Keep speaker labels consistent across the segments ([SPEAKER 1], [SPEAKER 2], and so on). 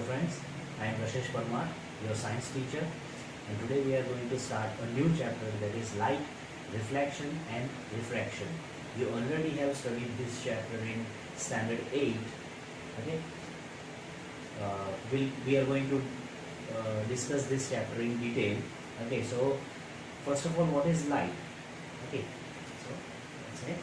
[SPEAKER 1] Hello friends, I am Rashesh Parmar, your science teacher, and today we are going to start a new chapter, that is light, reflection and refraction. You already have studied this chapter in standard 8. Okay, we are going to discuss this chapter in detail. Okay, so first of all, what is light? Okay, so let's say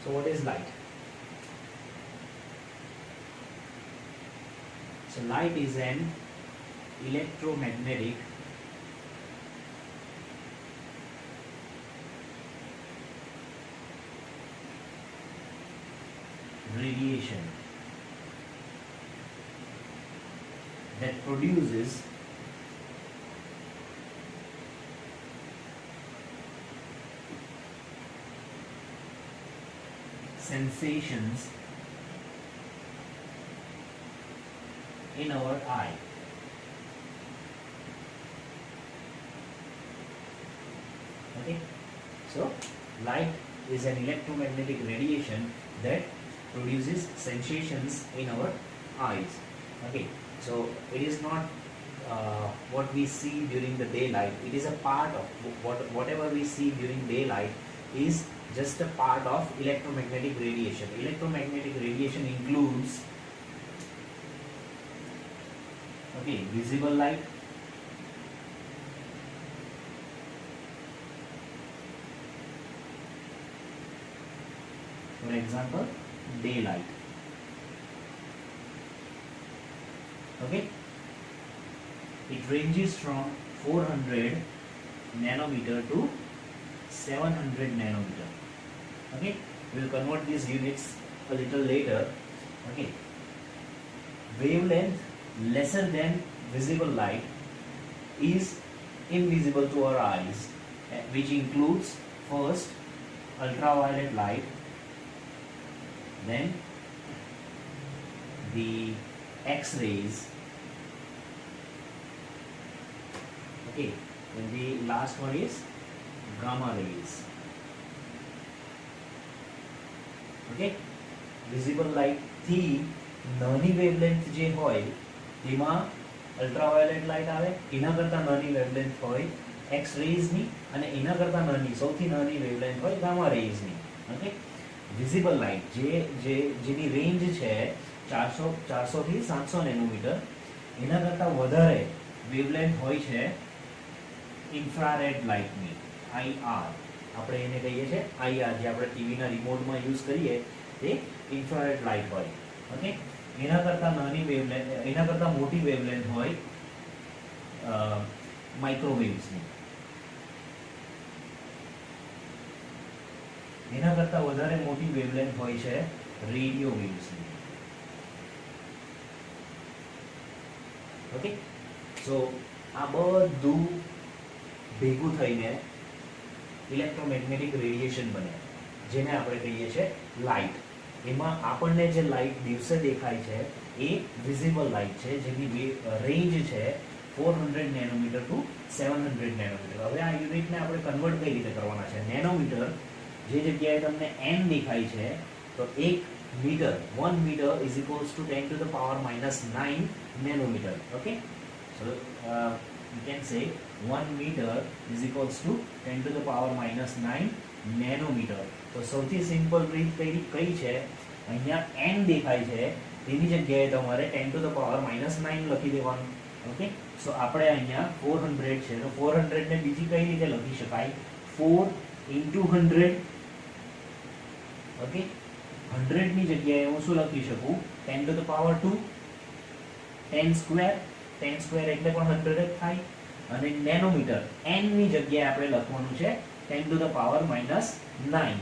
[SPEAKER 1] so what is light? So light is an electromagnetic radiation that produces sensations in our eye. Okay, so light is an electromagnetic radiation that produces sensations in our eyes. Okay, so it is not what we see during the daylight. It is a part of whatever we see during daylight is just a part of electromagnetic radiation. Electromagnetic radiation includes visible light, for example daylight. Okay, it ranges from 400 nanometer to 700 nanometer. Okay, we will convert these units a little later. Okay, wavelength lesser than visible light is invisible to our eyes, which includes first ultraviolet light, then the X-rays, okay, and the last one is gamma rays. Okay, visible light થી નાની wavelength જે હોય તેમાં ultraviolet light આવે, એના કરતા નાની wavelength હોય એક્સ રેઝની, અને એના કરતા નાની સૌથી નાની વેવલેન્થ હોય ગામા રેઝની. ઓકે, વિઝિબલ લાઇટ જેની રેન્જ છે 400 થી 700 નેનોમીટર, એના કરતા વધારે વેવલેન્થ હોય છે ઇન્ફ્રારેડ લાઇટની, IR. આપણે એને કહીએ છીએ IR, જે આપણે ટીવીના રિમોટમાં યુઝ કરીએ તે ઇન્ફ્રારેડ લાઇટ હોય. ઓકે, એના કરતા નાની વેવલેન્થ, એના કરતા મોટી વેવલેન્થ હોય માઇક્રોવેવ્સની, એના કરતા વધારે મોટી વેવલેન્થ હોય છે રેડિયો વેવ્સની. ઓકે, સો આ બધું ભેગું થઈને ઇલેક્ટ્રોમેગ્નેટિક રેડિયેશન બને, જેને આપણે કહીએ છીએ લાઇટ. એમાં આપણને જે લાઇટ દિવસે દેખાય છે એ વિઝિબલ લાઇટ છે, જેની રેન્જ છે 400 નેનોમીટર ટુ 700 નેનોમીટર. હવે આ યુનિટને આપણે કન્વર્ટ કઈ રીતે કરવાના છે? નેનોમીટર જે જગ્યાએ તમને n દેખાય છે, તો 1 metre, 1 metre is equals to 10 to the power -9 nanometre. Okay, so you can say 1 meter is equals to 10 to the power -9 nanometer. તો સૌથી સિમ્પલ રીત કઈ છે? અહીંયા n દેખાય છે તેની જગ્યાએ તમારે 10 to the power -9 લખી દેવાનું. ઓકે, સો આપણે અહીંયા 400 છે, તો 400 ને બીજી કઈ રીતે લખી શકાય? 4 into 100. ઓકે, 100 ની જગ્યાએ હું શું લખી શકું? 10 to the power 2, 10 square, 10 square એટલે પણ 100 જ થાય. અને નેનોમીટર n ની જગ્યાએ આપણે લખવાનું છે 10 to the power -9.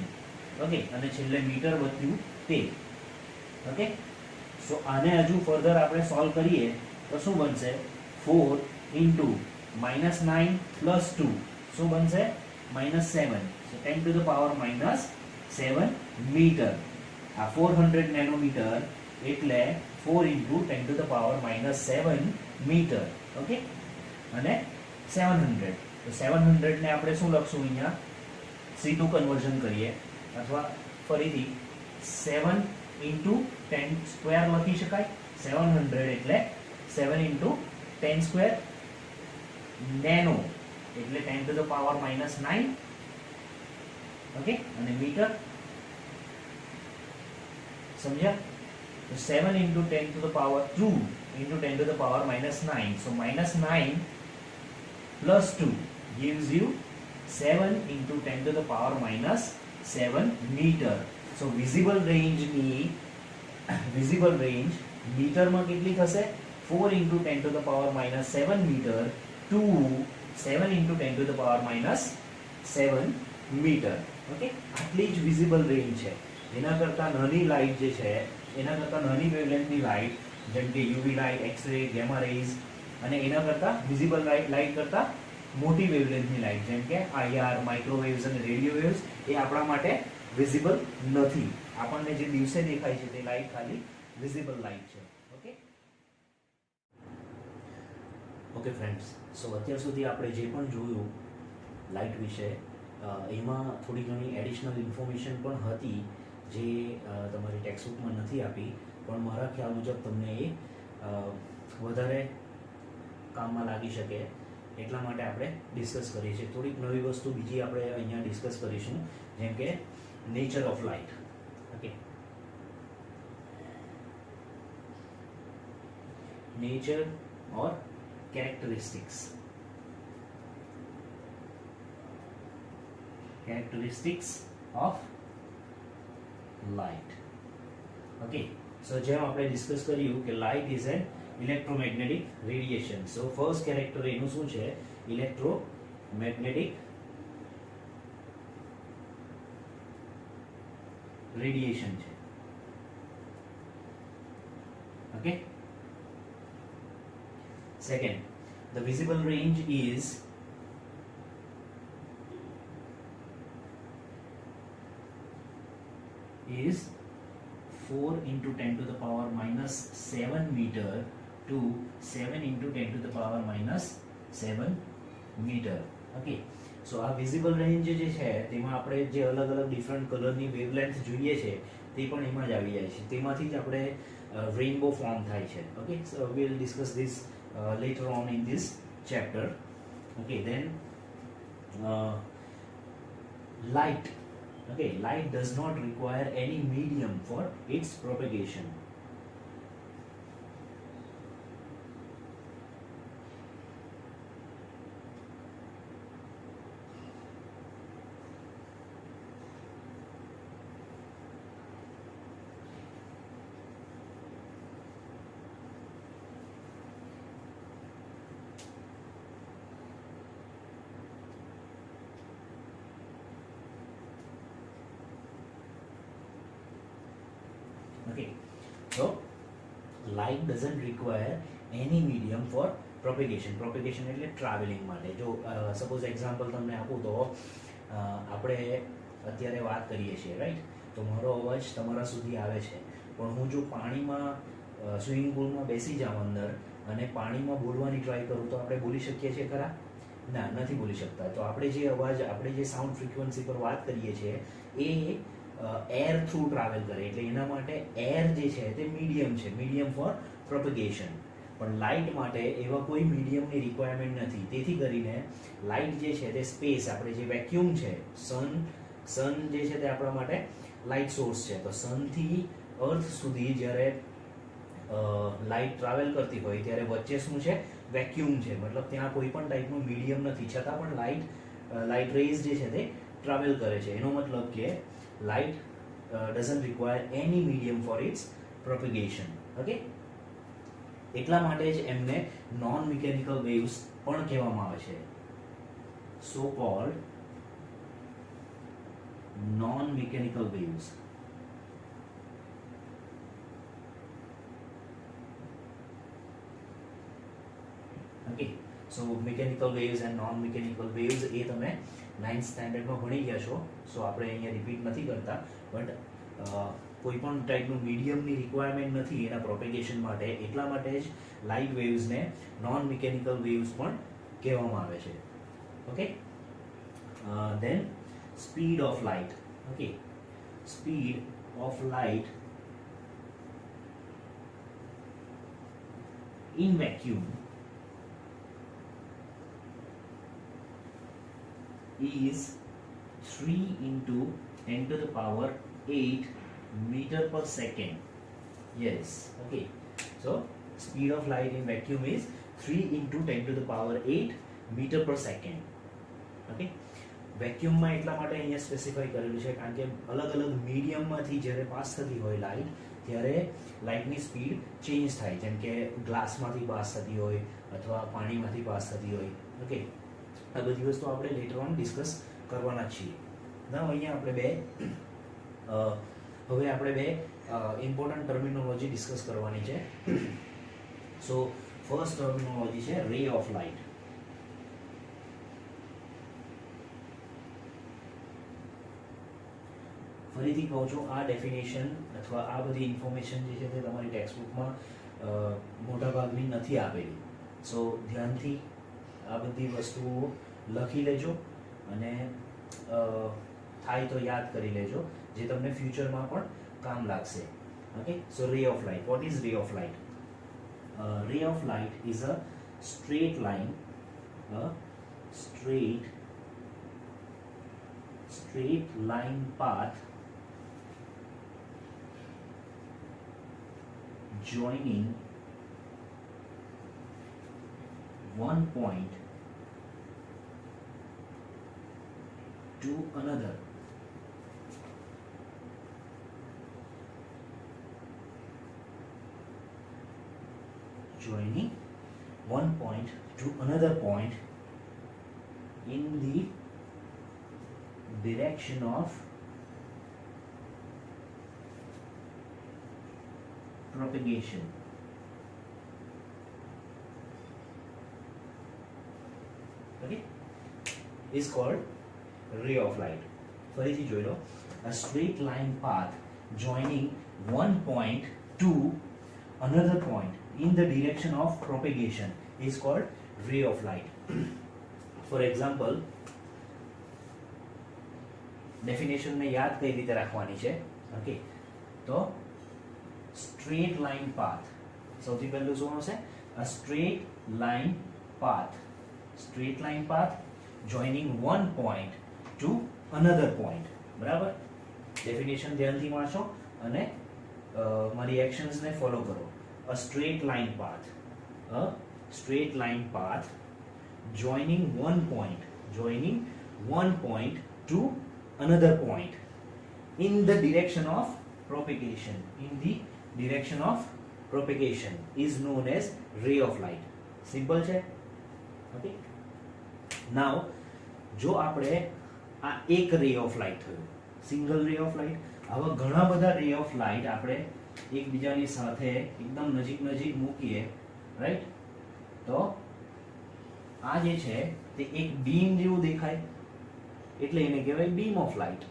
[SPEAKER 1] ઓકે, અને છેલ્લે મીટર વધ્યું તે. ઓકે, સો આને હજુ ફર્ધર આપણે સોલ્વ કરીએ તો શું બનશે? 4 into -9 plus 2 શું બનશે? -7. સો 10 to the power -7 મીટર. આ 400 નેનોમીટર એટલે 4 into 10 to the power minus 7 metre. Okay, અને 700, તો 700 ને આપણે શું લખશું અહીંયા, સીધું કન્વર્ઝન કરીએ, અથવા ફરીથી 7 into 10 સ્ક્વેર લખી શકાય. 700 એટલે 7 into 10 સ્ક્વેર, નેનો એટલે 10 to the power minus 9. Okay, અને મીટર સમજ્યા? તો 7 into 10 to the power 2 into 10 to the power minus 9. So minus 9 plus 2 gives you 7 into 10 to the power minus 7 meter. So visible range મીટરમાં કેટલી થશે? 4 into 10 to the power minus 7 meter to 7 into 10 to the power minus 7 meter. Okay, આટલી જ visible range છે. એના કરતાં નાની light જે છે, એના કરતાં નાની વેવલેન્થની લાઇટ, જેમ કે UV light, x ray, gamma rays, અને એના કરતાં વિઝિબલ લાઇટ કરતાં મોટી વેવલેન્થની લાઇટ, જેમ કે આઈઆર, માઇક્રોવેવ્સ અને રેડિયો વેવ્સ, એ આપણા માટે વિઝિબલ નથી. આપણને જે દિવસે દેખાય છે તે લાઇટ ખાલી વિઝિબલ લાઇટ છે. ઓકે ઓકે ફ્રેન્ડ્સ, સો અત્યાર સુધી આપણે જે પણ જોયું લાઇટ વિશે, એમાં થોડી ઘણી એડિશનલ ઇન્ફોર્મેશન પણ હતી જે તમારી ટેક્સ્ટબુકમાં નથી આપી, પણ મારા ખ્યાલ મુજબ તમને એ વધારે કામમાં લાગી શકે એટલા માટે આપણે ડિસ્કસ કરીએ છીએ. થોડીક નવી વસ્તુ બીજી આપણે અહીંયા ડિસ્કસ કરીશું, જેમ કે nature of light. Okay, nature or characteristics of light. Okay, so જેમ આપણે ડિસ્કસ કર્યું કે light is an electromagnetic radiation. So first character એનું શું છે? electromagnetic radiation છે. Okay, second, the visible range is is 4 into 10 to the power minus 7 meter to 7 into 10 to the power minus 7 meter. Okay, so આ visible range જે છે તેમાં આપણે જે અલગ અલગ ડિફરન્ટ કલરની વેવલેન્થ જોઈએ છે તે પણ એમાં જ આવી જાય છે. તેમાંથી જ આપણે રેઇનબો ફોર્મ થાય છે. Okay, so we will discuss this later on in this chapter. Okay, then light. Okay, light does not require any medium for its propagation. Okay, so light doesn't require any medium for propagation. Propagation એટલે travelling માટે. જો suppose example તમને આપું તો આપણે અત્યારે વાત કરીએ છીએ, રાઈટ? તો મારો અવાજ તમારા સુધી આવે છે, પણ હું જો પાણીમાં સ્વિમિંગ પુલમાં બેસી જાઉં અંદર અને પાણીમાં બોલવાની ટ્રાય કરું તો આપણે બોલી શકીએ છીએ ખરા? ના, નથી બોલી શકતા. તો આપણે જે અવાજ, આપણે જે સાઉન્ડ ફ્રીક્વન્સી પર વાત કરીએ છીએ એ એર થ્રુ ટ્રાવેલ કરે, એટલે એના માટે એર જે છે તે મીડિયમ છે, મીડિયમ ફોર પ્રોપેગેશન. પણ લાઇટ માટે એવા કોઈ મીડિયમની રિક્વાયરમેન્ટ નથી. તેથી કરીને લાઇટ જે છે તે સ્પેસ, આપણે જે વેક્યુમ છે, સન જે છે તે આપણા માટે લાઇટ સોર્સ છે. તો સનથી અર્થ સુધી જ્યારે લાઇટ ટ્રાવેલ કરતી હોય ત્યારે વચ્ચે શું છે? વેક્યુમ છે. મતલબ ત્યાં કોઈ પણ ટાઈપનું મીડિયમ નથી, છતાં પણ લાઇટ રેઝ જે છે તે ટ્રાવેલ કરે છે. એનો મતલબ કે light doesn't require any medium for its propagation. Okay, એટલા માટે જ એમને નોન મિકેનિકલ વેવ્સ પણ કહેવામાં આવે છે. so called non mechanical waves. Okay, so mechanical waves and non mechanical waves એ તમે 9th સ્ટાન્ડર્ડમાં ભણી ગયા છો, સો આપણે અહીંયા રિપીટ નથી કરતા. બટ કોઈ પણ ટાઈપનું મીડિયમની રિક્વાયરમેન્ટ નથી એના પ્રોપેગેશન માટે, એટલા માટે જ લાઇટ વેવ્સને નોન મિકેનિકલ વેવ્સ પણ કહેવામાં આવે છે. Okay, then speed of light. Okay, speed of light in vacuum is 3 into 10 to the power 8 meter per second. Yes, okay, so speed of light in vacuum is 3 into 10 to the power 8 meter per second. Okay, વેક્યુમમાં એટલા માટે અહીંયા specify કરેલું છે કારણ કે અલગ અલગ મીડિયમમાંથી જ્યારે પાસ થતી હોય લાઇટ ત્યારે લાઇટની સ્પીડ ચેન્જ થાય, જેમ કે ગ્લાસમાંથી પાસ થતી હોય અથવા પાણીમાંથી પાસ થતી હોય. ઓકે, આ બધી વસ્તુ આપણે લેટર ઓન ડિસ્કસ કરવાના છીએ. ના અહીંયા આપણે બે ઇમ્પોર્ટન્ટ ટર્મિનોલોજી ડિસ્કસ કરવાની છે. સો ફર્સ્ટ ટર્મિનોલોજી છે રે ઓફ લાઇટ. ફરીથી કહું છું, આ ડેફિનેશન અથવા આ બધી ઇન્ફોર્મેશન જે છે તે તમારી ટેક્સ્ટબુકમાં મોટાભાગની નથી આપેલી. સો ધ્યાનથી આ બધી વસ્તુઓ લખી લેજો અને થાય તો યાદ કરી લેજો, જે તમને ફ્યુચરમાં પણ કામ લાગશે. ઓકે, સો રે ઓફ લાઇટ. વોટ ઇઝ રે ઓફ લાઇટ? રે of light is a straight line, straight line path joining one point to another. Joining one point to another point in the direction of propagation. Okay, is called ray of light. ફરીથી જોઈ લો, a straight line path joining one point to another point in the direction of propagation is called ray of light. For example, definition ને યાદ કઈ રીતે રાખવાની છે? Okay, તો straight line path, સૌથી પહેલું શું હશે? અ straight line path, straight line path joining one point to another point. બરાબર, ડેફિનેશન ધ્યાનથી વાંચો અને મારી એક્શન્સને ફોલો કરો. અ straight line path, a straight line path joining one point to another point in the direction of propagation, is known as ray of light. Simple છે. Okay, નાઉ જો આપણે આ એક રે ઓફ લાઇટ થયું, સિંગલ રે ઓફ લાઇટ, આવા ઘણા બધા રે ઓફ લાઇટ આપણે એકબીજાની સાથે એકદમ નજીક મૂકીએ, રાઈટ? તો આ જે છે તે એક બીમ જેવું દેખાય, એટલે એને કહેવાય beam of light.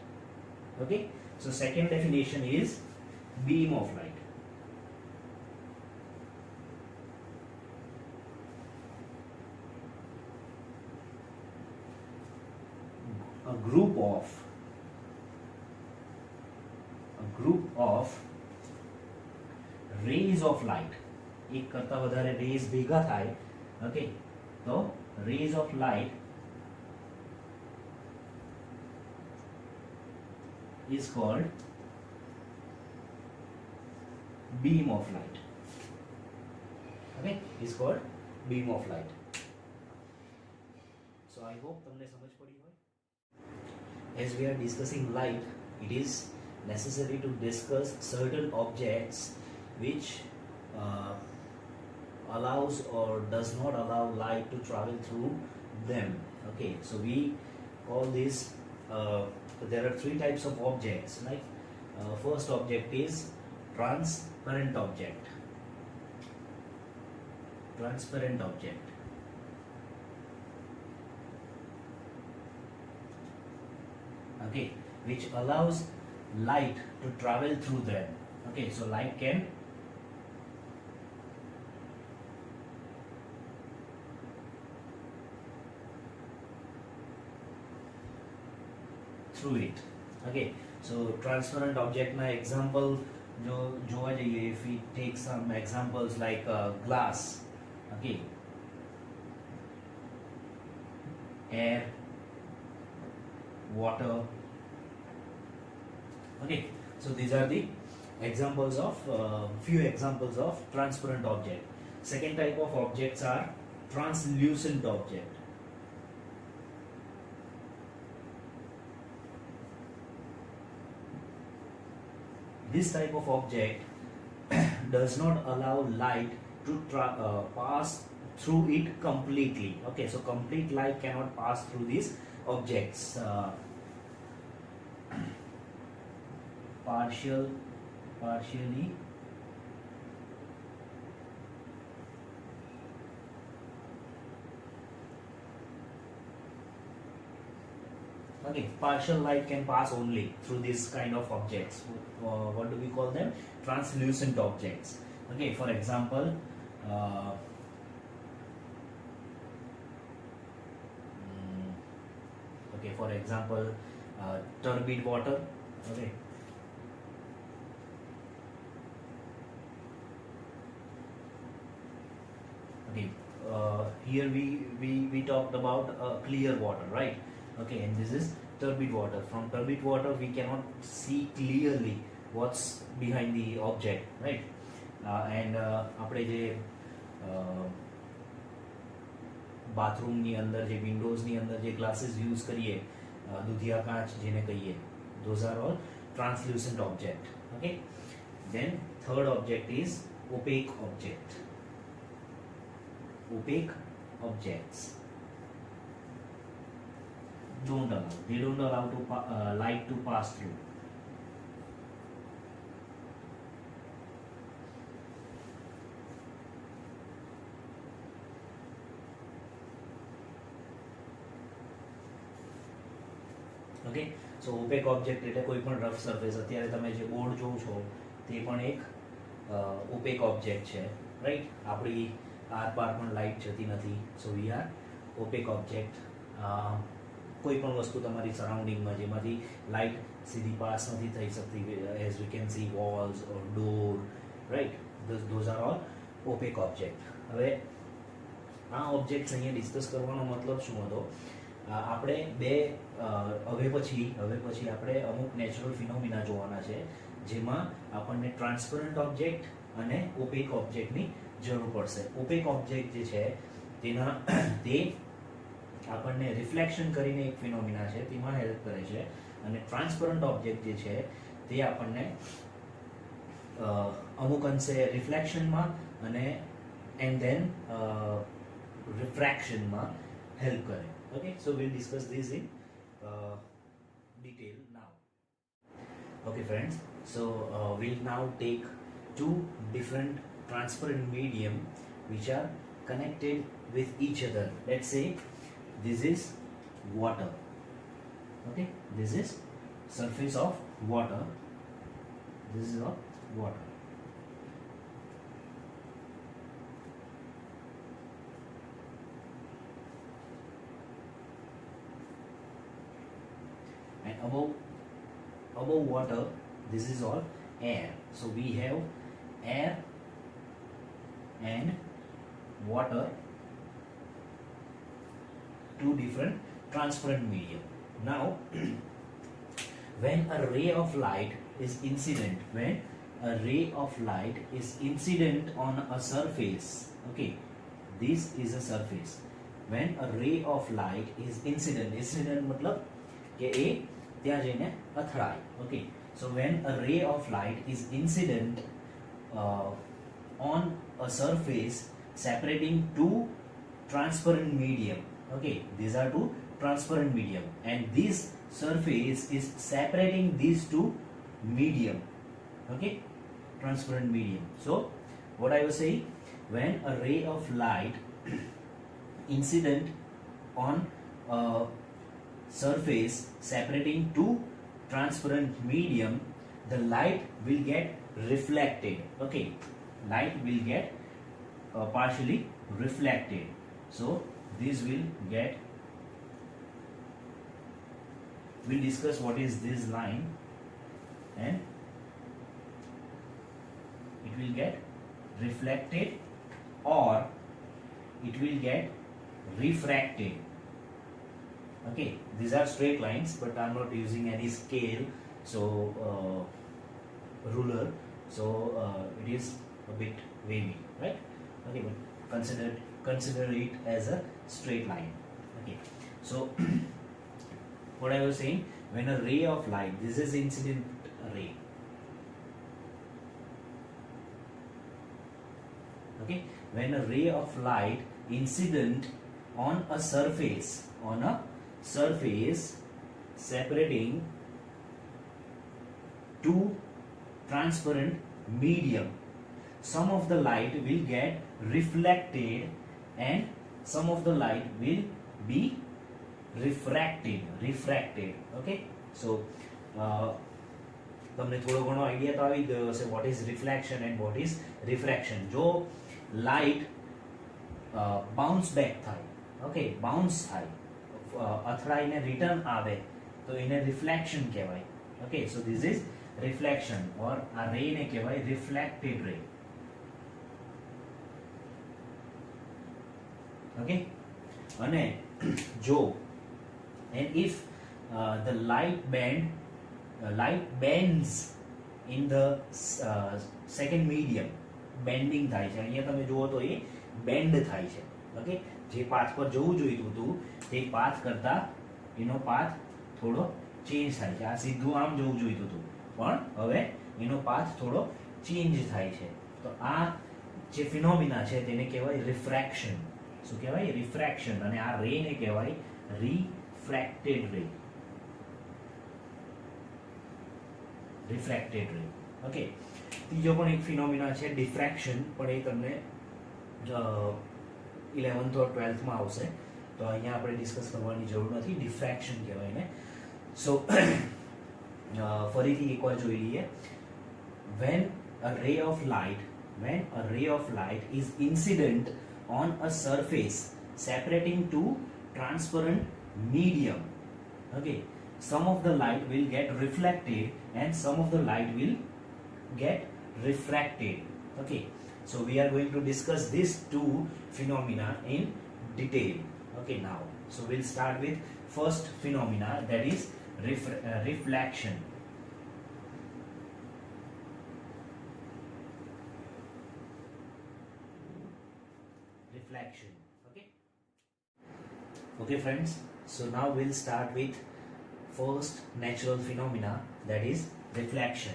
[SPEAKER 1] Okay, so second definition is beam of light. A group of rays of light, એક કરતા વધારે રેઝ ભેગા થાય. ઓકે, તો rays of light is called beam of light. Okay, is called beam of light. So I hope તમને સમજ પડી હોય. As we are discussing light, it is necessary to discuss certain objects which allows or does not allow light to travel through them. Okay, so we call this there are three types of objects, right? First object is transparent object. Okay, which allows light to travel through them. Okay, so light can through it. Okay, so transparent object na example jo જોવા જઈએ, if we take some examples like glass, okay, air, water. Okay, so these are the examples of few examples of transparent object. Second type of objects are translucent object. This type of object does not allow light to pass through it completely. Okay, so complete light cannot pass through these objects. Partially okay, partial light can pass only through this kind of objects. What do we call them? Translucent objects. Okay, for example, turbid water. Okay, here we talked about clear water, right? Okay, and this is turbid water. From turbid water we cannot see clearly what's behind the object, right? And આપણે જે બાથરૂમની અંદર જે વિન્ડોઝની અંદર જે glasses use કરીએ, દુધિયા કાચ જેને કહીએ, those are all translucent object. Okay, then third object is opaque object. Opaque objects they don't allow to light to pass through. Okay, so opaque object એટલે કોઈ પણ રફ સરફેસ, અત્યારે તમે જે બોર્ડ જોવો છો તે પણ એક opaque object છે, રાઈટ? આપણી આરપાર પણ લાઇટ જતી નથી, સો વી આર opaque object. કોઈ પણ વસ્તુ તમારી સરાઉન્ડિંગમાં જેમાંથી લાઇટ સીધી પાસ નથી થઈ શકતી, as we can see walls or door, right? Those are all opaque object. હવે આ ઓબ્જેક્ટ્સ અહીંયા ડિસ્કસ કરવાનો મતલબ શું હતો? આપણે હવે પછી આપણે અમુક નેચરલ ફિનોમિના જોવાના છે જેમાં આપણને ટ્રાન્સપરન્ટ ઓબ્જેક્ટ અને ઓપેક ઓબ્જેક્ટની જરૂર પડશે. ઓપેક ઓબ્જેક્ટ જે છે તે આપણને રિફ્લેક્શન કરીને એક ફિનોમિના છે તેમાં હેલ્પ કરે છે, અને ટ્રાન્સપરન્ટ ઓબ્જેક્ટ જે છે તે આપણને અમુક અંશે રિફ્લેક્શનમાં અને એન્ડ ધેન રિફ્રેક્શનમાં હેલ્પ કરે. Okay, so we'll discuss this in detail now. Okay friends, so we'll now take two different transparent medium which are connected with each other. Let's say this is water. Okay, this is surface of water. This is of water. And above water, this is all air. So we have air and water, two different transparent medium. Now when a ray of light is incident on a surface, okay, this is a surface. When a ray of light is incident मतलब કે એ ત્યાં જઈને અથડાય. Okay, so when a ray of light is incident on a surface separating two transparent medium, okay, these are two transparent medium, and this surface is separating these two medium, okay, transparent medium. So what I was saying, when a ray of light incident on a surface separating two transparent medium, the light will get reflected. Okay, light will get partially reflected. So this will get, we'll discuss what is this line, and it will get reflected or it will get refracted. Okay, these are straight lines, but I'm not using any scale, so ruler, so it is a bit wavy, right? Okay, but consider it as a straight line. Okay, so what I was saying, when a ray of light, this is incident ray. Okay, when a ray of light incident on a surface separating two transparent medium, some of the light will get reflected and some of the light will be refracted. Okay, so તમને થોડો ઘણો idea તો આવી ગયો હશે what is reflection and what is refraction. જો light bounce back થાય, okay, bounce થાય, અથડાઈને રિટર્ન આવે તો એને રિફ્લેક્શન કહેવાય. Okay, so this is reflection, or આ રે ને કહેવાય reflected ray. Okay, અને જો, and if the light bends in the second medium, bending થાય છે, અહીંયા તમે જુઓ તો એ બેન્ડ થાય છે. ઓકે, જે પાથ પર જવું જોઈતું હતું તે પાથ કરતા એનો પાથ થોડો ચેન્જ થાય છે. આ સીધું આમ જવું જોઈતું હતું પણ હવે એનો પાથ થોડો ચેન્જ થાય છે. તો આ જે ફિનોમિના છે તેને કહેવાય રિફ્રેક્શન. શું કહેવાય? રિફ્રેક્શન. અને આ રે ને કહેવાય રિફ્રેક્ટેડ રે. રિફ્રેક્ટેડ રે. ઓકે, ત્રીજો પણ એક ફિનોમિના છે ડિફ્રેક્શન, પણ એ તમને 11th or 12th માં આવશે, તો અહીંયા આપણે ડિસ્કસ કરવાની જરૂર નથી. ડિફ્રેક્શન કહેવાય ને. સો ફરીથી એકવાર જોઈ લઈએ. when a ray of light is incident on a surface separating two transparent medium, okay, some of the light will get reflected and some of the light will get refracted. Okay, so we are going to discuss these two phenomena in detail. Okay, now so we'll start with first phenomena, that is reflection. Reflection. Okay friends, so now we'll start with first natural phenomena, that is reflection.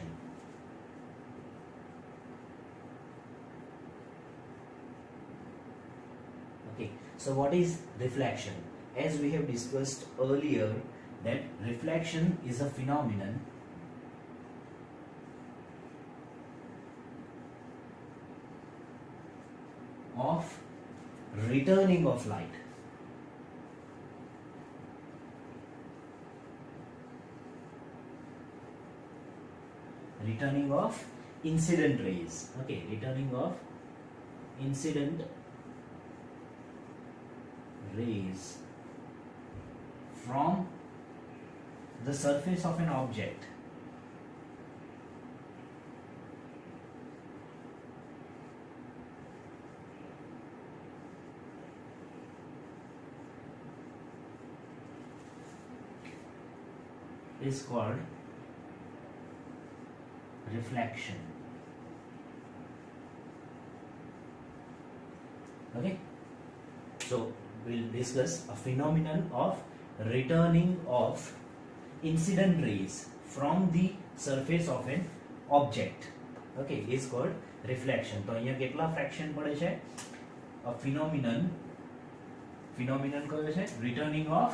[SPEAKER 1] Okay, so what is reflection? As we have discussed earlier, that reflection is a phenomenon of returning of light. Returning of incident rays. Okay, returning of incident rays from the surface of an object. Is called reflection. Okay, so we'll discuss a phenomenon of returning of incident rays from the surface of an object. Okay, is called reflection. તો અહીંયા કેટલા fraction પડે છે? a phenomenon કયો છે? returning of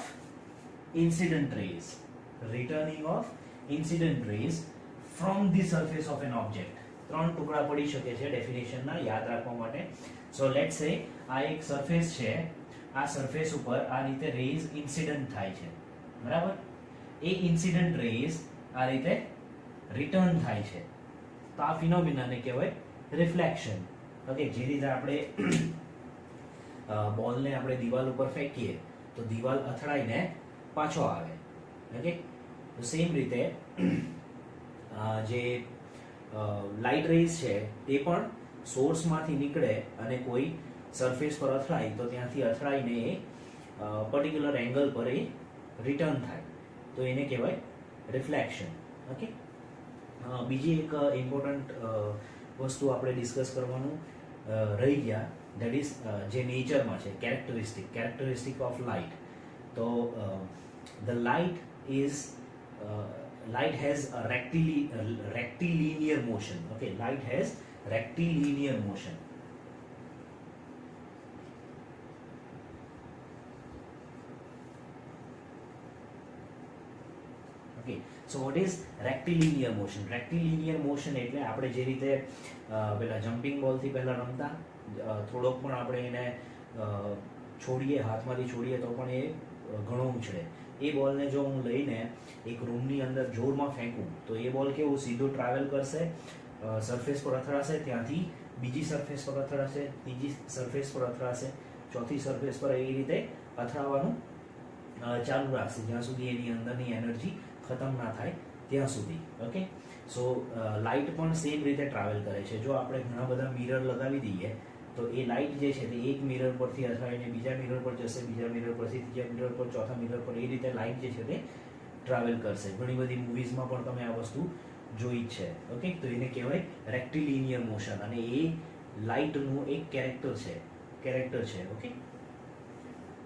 [SPEAKER 1] incident rays. returning of incident rays from the surface of an object. ત્રણ ટુકડા પડી શકે છે ડેફિનેશનના, યાદ રાખવા માટે. સો લેટ્સ સે આ એક સરફેસ છે, આ સરફેસ ઉપર આ રીતે રેઝ ઇન્સિડન્ટ થાય છે, બરાબર? એ ઇન્સિડન્ટ રેઝ આ રીતે રિટર્ન થાય છે. તો આ ફિનોમિનાને કહેવાય રિફ્લેક્શન. ઓકે, જે રીતે આપણે બોલને આપણે દિવાલ ઉપર ફેંકીએ તો દિવાલ અથડાઈને પાછો આવે. ઓકે, તો સેમ રીતે જે લાઇટ રેઝ છે તે પણ સોર્સમાંથી નીકળે અને કોઈ સરફેસ પર અથડાય તો ત્યાંથી અથડાઈને એ પર્ટિક્યુલર એંગલ પર એ રિટર્ન થાય, તો એને કહેવાય રિફ્લેક્શન. ઓકે, બીજી એક ઇમ્પોર્ટન્ટ વસ્તુ આપણે ડિસ્કસ કરવાનું રહી ગયા, દેટ ઇઝ જે નેચરમાં છે કેરેક્ટરિસ્ટિક ઓફ લાઇટ. તો the light has a rectilinear motion. Okay, light has rectilinear motion. Okay, so what is rectilinear motion? Rectilinear motion એટલે આપણે જે રીતે પેલા જમ્પિંગ બોલ થી પહેલા રમતા, થોડોક પણ આપણે એને છોડીએ, હાથમાંથી છોડીએ તો પણ એ ઘણો ઉછળે. એ બોલને જો હું લઈને એક રૂમની અંદર જોરમાં ફેંકું તો એ બોલ કેવું સીધું ટ્રાવેલ કરશે, સરફેસ પર અથડાશે, ત્યાંથી બીજી સરફેસ પર અથડાશે, ત્રીજી સરફેસ પર અથડાશે, ચોથી સરફેસ પર, એ રીતે અથડાવાનું ચાલુ રાખશે જ્યાં સુધી એની અંદરની એનર્જી ખતમ ના થાય ત્યાં સુધી. ઓકે, સો લાઇટ પણ સેમ રીતે ટ્રાવેલ કરે છે. જો આપણે ઘણા બધા મિરર લગાવી દઈએ તો એ લાઇટ જે છે તે એક મિરર પરથી અથડાઈને બીજા મિરર પર જશે, બીજા મિરર પરથી ત્રીજા મિરર પર, ચોથા મિરર પર, એ રીતે લાઇટ જે છે તે ટ્રાવેલ કરશે. ઘણી બધી મૂવીઝમાં પણ તમે આ વસ્તુ જોઈ જ છે. ઓકે, તો એને કહેવાય રેક્ટિલિનિયર મોશન અને એ લાઇટનું એક કેરેક્ટર છે. Okay,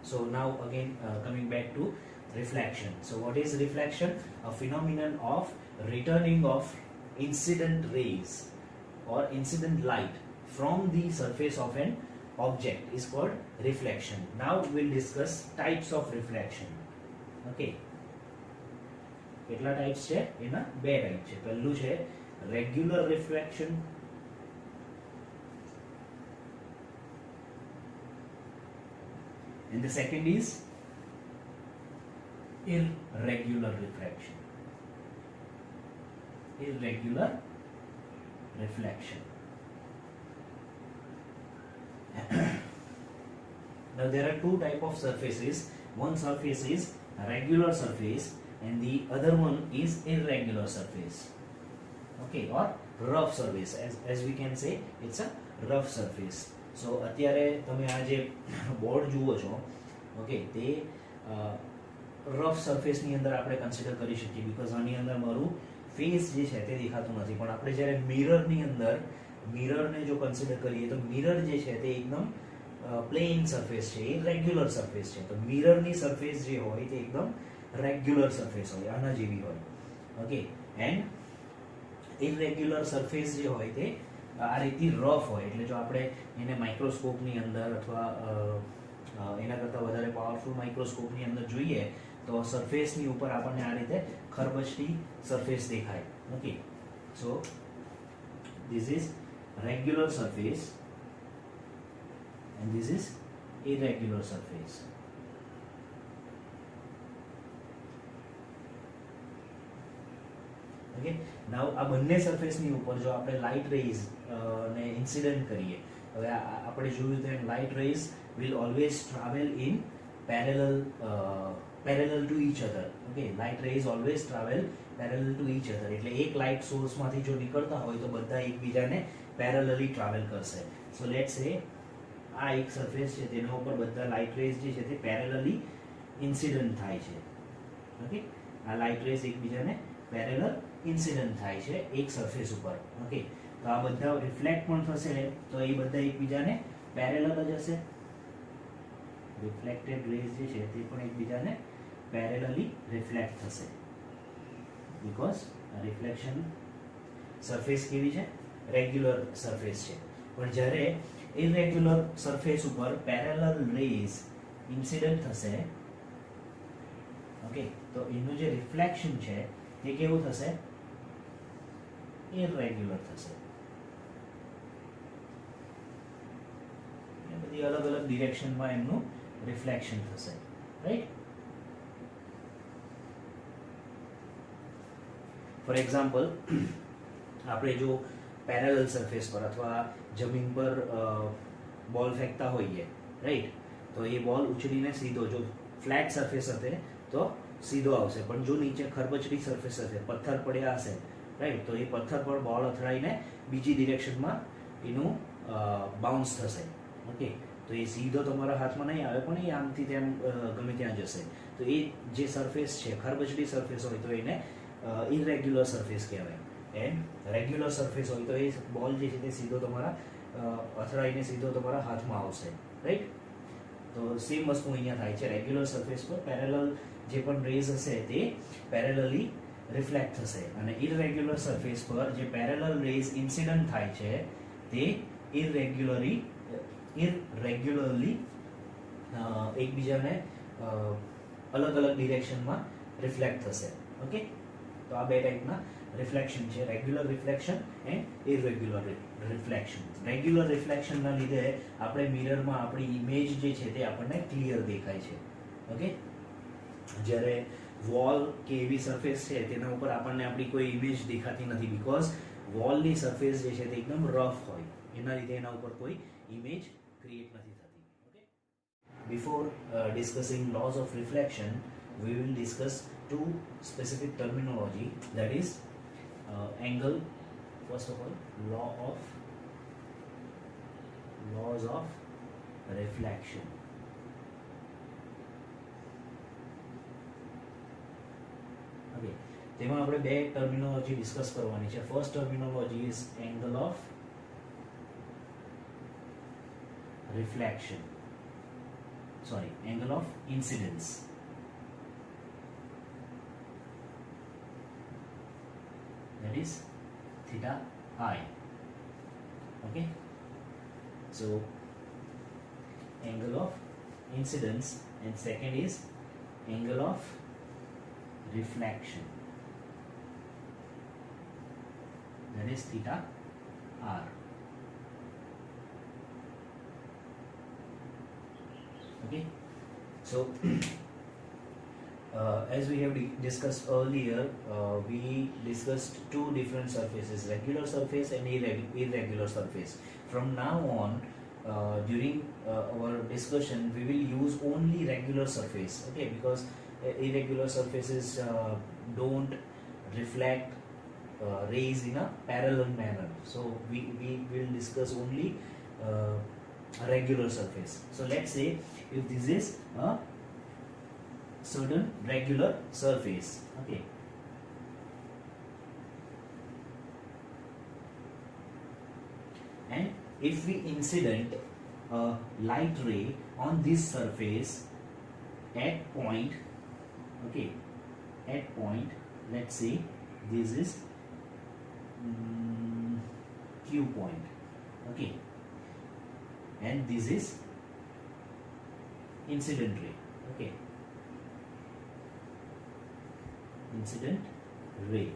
[SPEAKER 1] so now again coming back to reflection. So what is reflection? A phenomenon of returning of incident rays or incident light from the surface of an object is called reflection. Now we'll discuss types of reflection. Okay, કેટલા types છે? એના બે type છે. પહેલું છે regular reflection and the second is irregular reflection. Now there are two type of surfaces. One surface is regular surface and the other one is irregular surface. Okay, or rough surface, as we can say it's a rough surface. So અત્યારે તમે આ જે board જુઓ છો, okay, તે rough સરફેસની અંદર આપણે કન્સિડર કરી શકીએ, બીકોઝ આની અંદર મારું ફેસ જે છે તે દેખાતું નથી. પણ આપણે જ્યારે મિરરની અંદર મિરરને જો કન્સિડર કરીએ તો મિરર જે છે તે એકદમ પ્લેન સરફેસ છે, એ રેગ્યુલર સરફેસ છે. તો મિરરની સરફેસ જે હોય તે એકદમ રેગ્યુલર સરફેસ હોય, આના જેવી હોય. ઓકે, એન્ડ ઇરરેગ્યુલર સરફેસ જે હોય તે આ રીતે રફ હોય. એટલે જો આપણે એને માઇક્રોસ્કોપની અંદર અથવા એના કરતાં વધારે પાવરફુલ માઇક્રોસ્કોપની અંદર જોઈએ તો સરફેસની ઉપર આપણને આ રીતે ખરબચતી સરફેસ દેખાય. Okay, so this is regular surface and this is irregular surface. Okay, now આ બંને સરફેસની ઉપર જો આપણે લાઇટ રેઝ ને ઇન્સિડન્ટ કરીએ, હવે આપણે જોયું તેમ light rays will always travel in parallel to each other. Okay, light rays always travel parallel to each other. એટલે એક લાઇટ સોર્સમાંથી જો નીકળતા હોય તો બધા એકબીજાને પેરેલલી ટ્રાવેલ કરશે. સો લેટ્સ સે આ એક સરફેસ છે તેના ઉપર બધા લાઇટ રેઝ જે છે તે પેરેલલી ઇન્સિડન્ટ થાય છે. ઓકે, આ લાઇટ રેઝ એકબીજાને પેરેલલ ઇન્સિડન્ટ થાય છે એક સરફેસ ઉપર. ઓકે, તો આ બધા રિફ્લેક્ટ પણ થશે તો એ બધા એકબીજાને પેરેલલ જ હશે. રિફ્લેક્ટેડ રેઝ જે છે તે પણ એકબીજાને પેરેલલી રિફ્લેક્ટ થશે, બીકોઝ રિફ્લેક્શન સરફેસ કેવી છે? રેગ્યુલર સરફેસ છે. પણ જ્યારે ઇરરેગ્યુલર સરફેસ ઉપર પેરેલલ રેઝ ઇન્સિડન્ટ થશે, ઓકે, તો એનું જે રિફ્લેક્શન છે તે કેવું થશે? ઇરરેગ્યુલર થશે. બધી અલગ અલગ ડિરેક્શનમાં એમનું રિફ્લેક્શન થશે, રાઈટ? ફોર એક્ઝામ્પલ આપણે જો પેરેલલ સરફેસ પર અથવા જમીન પર બોલ ફેંકતા હોઈએ, રાઈટ, તો એ બોલ ઉછળીને સીધો, જો ફ્લેટ સરફેસ હશે તો સીધો આવશે, પણ જો નીચે ખરબચડી સરફેસ હશે, પથ્થર પડ્યા હશે, રાઈટ, તો એ પથ્થર પર બોલ અથડાઈને બીજી ડિરેક્શનમાં એનું બાઉન્સ થશે. ઓકે, તો એ સીધો તમારા હાથમાં નહીં આવે, પણ એ આમથી તેમ ગમે ત્યાં જશે. તો એ જે સરફેસ છે, ખરબચડી સરફેસ હોય તો એને ઇરેગ્યુલર સરફેસ કહેવાય. એન્ડ રેગ્યુલર સરફેસ હોય તો એ બોલ જે છે તે સીધો તમારા અથડાઈને સીધો તમારા હાથમાં આવશે, રાઈટ. તો સેમ વસ્તુ અહીંયા થાય છે. રેગ્યુલર સરફેસ પર પેરેલલ જે પણ રેઝ હશે તે પેરેલલી રિફ્લેક્ટ થશે, અને ઇરેગ્યુલર સરફેસ પર જે પેરેલલ રેઝ ઇન્સિડન્ટ થાય છે તે ઇરેગ્યુલરલી એકબીજાને અલગ અલગ ડિરેક્શનમાં રિફ્લેક્ટ થશે. ઓકે, તો આ બે ટાઈપના રિફ્લેક્શન છે, regular reflection and irregular reflection. Regular રિફ્લેક્શનના લીધે આપણે મિરરમાં આપણી ઇમેજ જે છે તે આપણને ક્લિયર દેખાય છે. ઓકે, જ્યારે વોલ કે એવી સરફેસ છે તેના ઉપર આપણને આપણી કોઈ ઇમેજ દેખાતી નથી, બીકોઝ વોલની સરફેસ જે છે તે એકદમ રફ હોય, એના લીધે એના ઉપર કોઈ ઇમેજ ક્રિએટ નથી થતી. Okay, before discussing laws of reflection, we will discuss two specific terminology, that is angle. First of all, laws of reflection. Okay, તેમાં આપણે બે ટર્મિનોલોજી ડિસ્કસ કરવાની છે. First terminology is angle of reflection, sorry, angle of incidence. That is theta I. Okay, so angle of incidence, and second is angle of reflection, that is theta R. Okay, so as we have discussed earlier, we discussed two different surfaces, regular surface and irregular surface. From now on, during our discussion, we will use only regular surface. Okay, because irregular surfaces don't reflect rays in a parallel manner. So we will discuss only a regular surface. So let's say if this is a certain regular surface, okay, and if we incident a light ray on this surface at point, okay, at point, let's say this is Q point, okay, and this is incident ray, okay, incident ray.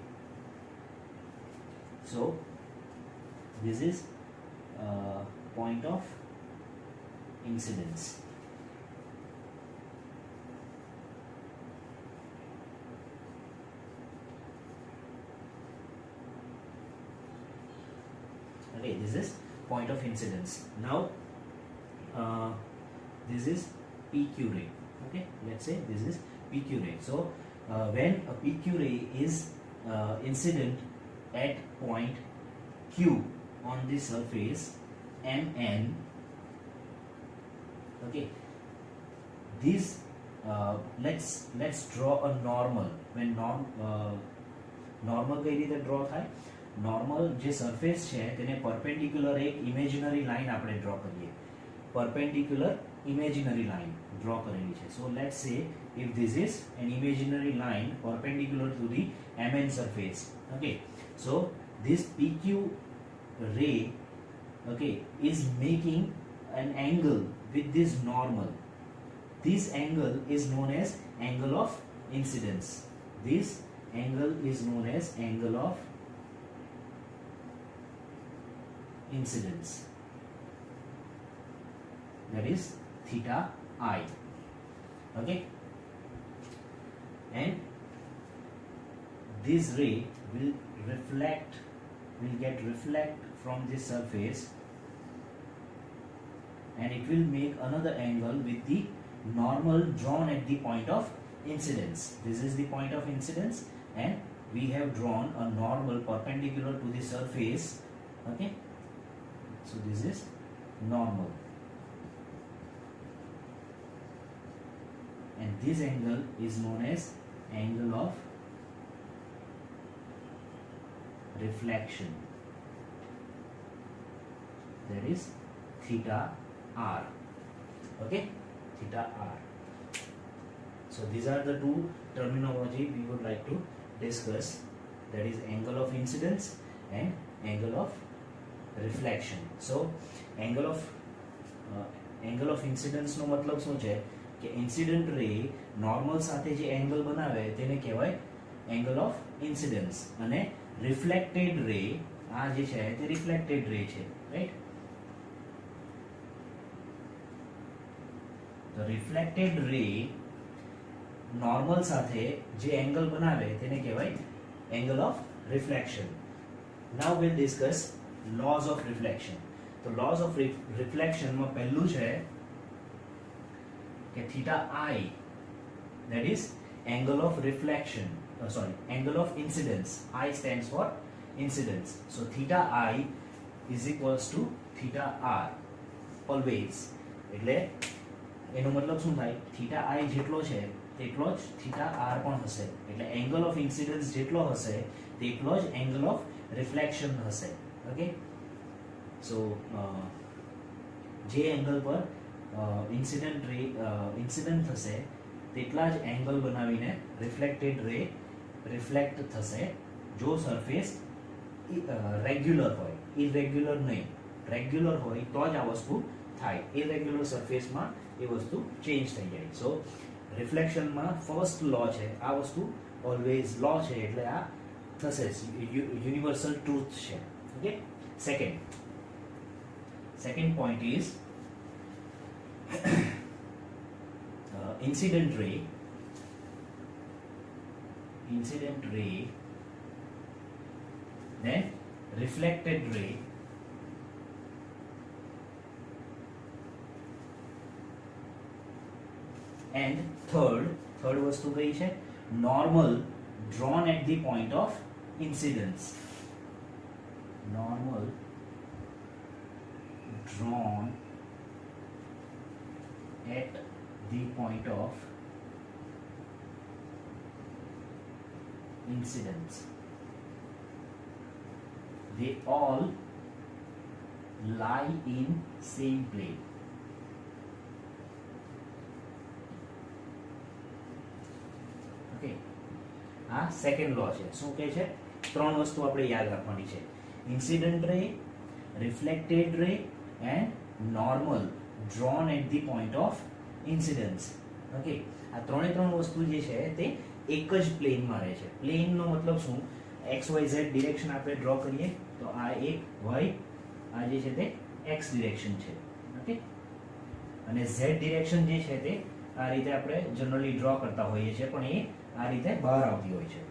[SPEAKER 1] So this is point of incidence. Okay, this is point of incidence. Now this is PQ ray. Okay, let's say this is PQ ray. So when a PQ ray is incident at point Q on the surface MN, okay, this let's draw a normal. When normal કઈ રીતે draw થાય? Normal જે surface છે તેને perpendicular એક imaginary line આપણે draw કરીએ. Perpendicular imaginary line draw કરેલી છે. So let's say if this is an imaginary line perpendicular to the MN surface, okay, so this PQ ray, okay, is making an angle with this normal. This angle is known as angle of incidence. This angle is known as angle of incidence, that is theta I. Okay, and this ray will get reflect from this surface, and it will make another angle with the normal drawn at the point of incidence. This is the point of incidence, and we have drawn a normal perpendicular to the surface. Okay, so this is normal, and this angle is known as angle of reflection, that is theta r. Okay, theta r. So these are the two terminology we would like to discuss, that is angle of incidence and angle of reflection. So angle of incidence નો મતલબ શું છે કે incident ray normal સાથે જે angle બનાવે તેને કહેવાય angle of incidence, અને રિફ્લેક્ટેડ રે આ જે છે તે રિફ્લેક્ટેડ રે છે, રાઈટ? તો રિફ્લેક્ટેડ રે નોર્મલ સાથે જે એંગલ બનાવે તેને કહેવાય angle of reflection. Now will discuss lose of reflection. તો લોઝ ઓફ રિફ્લેક્શન માં પહેલું છે કે theta I, that is angle of reflection, angle of incidence. I stands for incidence. So theta I is equals to theta R always. એટલે એનો મતલબ શું થાય, થીટા I જેટલો છે તેટલો જ થીટા R પણ હશે, એટલે એંગલ ઓફ ઇન્સિડન્સ જેટલો હશે તેટલો જ એંગલ ઓફ રિફ્લેક્શન હશે. ઓકે, સો જે એંગલ પર ઇન્સિડન્ટ થશે તેટલા જ એંગલ બનાવીને રિફ્લેક્ટેડ રે રિફ્લેક્ટ થશે, જો સરફેસ રેગ્યુલર હોય, ઇરેગ્યુલર નહીં. રેગ્યુલર હોય તો જ આ વસ્તુ થાય, ઇરેગ્યુલર સરફેસમાં એ વસ્તુ ચેન્જ થઈ જાય. સો રિફ્લેક્શનમાં ફર્સ્ટ લો છે, આ વસ્તુ ઓલવેઝ લો છે, એટલે આ થશે, યુનિવર્સલ ટ્રુથ છે. Okay, second point is incident ray then reflected ray and third વસ્તુ કઈ છે, normal drawn at the point of incidence. Normal drawn at the point of incidence. They all lie in same plane. Okay, આ second લો છે. શું કહે છે? ત્રણ વસ્તુ આપણે યાદ રાખવાની છે, incident ray, reflected ray and normal drawn at the point of incidence. Okay, આ ત્રણે ત્રણ વસ્તુ જે છે તે એક જ પ્લેનમાં રહે છે. પ્લેનનો મતલબ શું, XYZ ડિરેક્શન આપણે ડ્રો કરીએ તો આ એક Y, આ જે છે તે X ડિરેક્શન છે. ઓકે, અને Z ડિરેક્શન જે છે તે આ રીતે આપણે જનરલી ડ્રો કરતા હોઈએ છીએ, પણ એ આ રીતે બહાર આવતી હોય છે.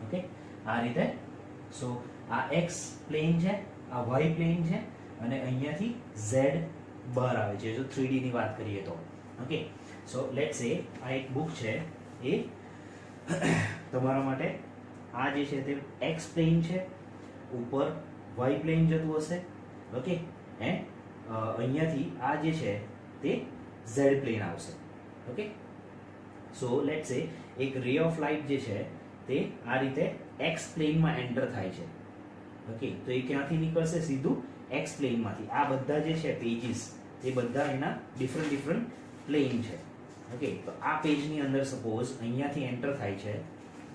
[SPEAKER 1] ઓકે, આ રીતે. સો આ X પ્લેન છે, આ Y પ્લેન છે, અને અહીંયાથી Z બહાર આવે છે, જો 3D ની વાત કરીએ તો. ઓકે, સો લેટ્સ સે આ એક બુક છે, એ તમારા માટે આ જે છે તે X પ્લેન છે, ઉપર Y પ્લેન જતું હશે. ઓકે, એન્ડ અહીંયાથી આ જે છે તે Z પ્લેન આવશે. ઓકે, સો લેટ્સ સે એક રે ઓફ લાઇટ જે છે તે આ રીતે X પ્લેનમાં એન્ટર થાય છે. ઓકે, તો એ ક્યાંથી નીકળશે, સીધું X પ્લેનમાંથી. આ બધા જે છે પેજીસ એ બધા એના ડિફરન્ટ પ્લેન છે. ઓકે, તો આ પેજની અંદર સપોઝ અહીંયાથી એન્ટર થાય છે,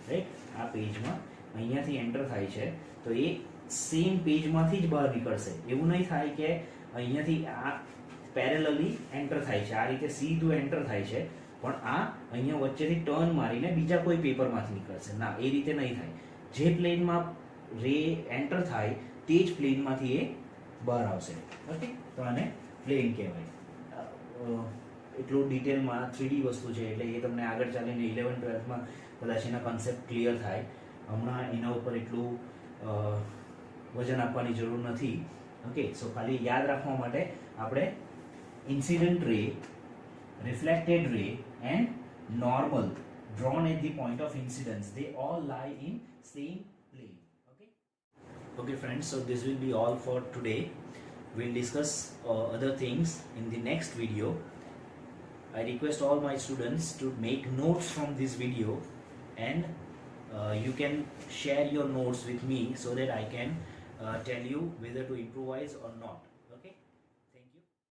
[SPEAKER 1] રાઈટ? આ પેજમાં અહીંયાથી એન્ટર થાય છે, તો એ સેમ પેજમાંથી જ બહાર નીકળશે. એવું નહીં થાય કે અહીંયાથી આ પેરેલલી એન્ટર થાય છે, આ રીતે સીધું એન્ટર થાય છે, પણ આ અહીંયા વચ્ચેથી ટર્ન મારીને બીજા કોઈ પેપરમાંથી નીકળશે. ના, એ રીતે નહીં થાય. જે પ્લેનમાં રે એન્ટર થાય તે જ પ્લેનમાંથી એ બહાર આવશે. ઓકે, તો આને પ્લેન કહેવાય. એટલું ડિટેલમાં 3D વસ્તુ છે, એટલે એ તમને આગળ ચાલીને 11th 12thમાં કદાચ એના કોન્સેપ્ટ ક્લિયર થાય. હમણાં એના ઉપર એટલું વજન આપવાની જરૂર નથી. ઓકે, સો ખાલી યાદ રાખવા માટે આપણે incident ray, reflected ray and normal drawn at the point of incidence, they all lie in same plane. Okay friends, so this will be all for today. We'll discuss other things in the next video. I request all my students to make notes from this video, and you can share your notes with me so that I can tell you whether to improvise or not.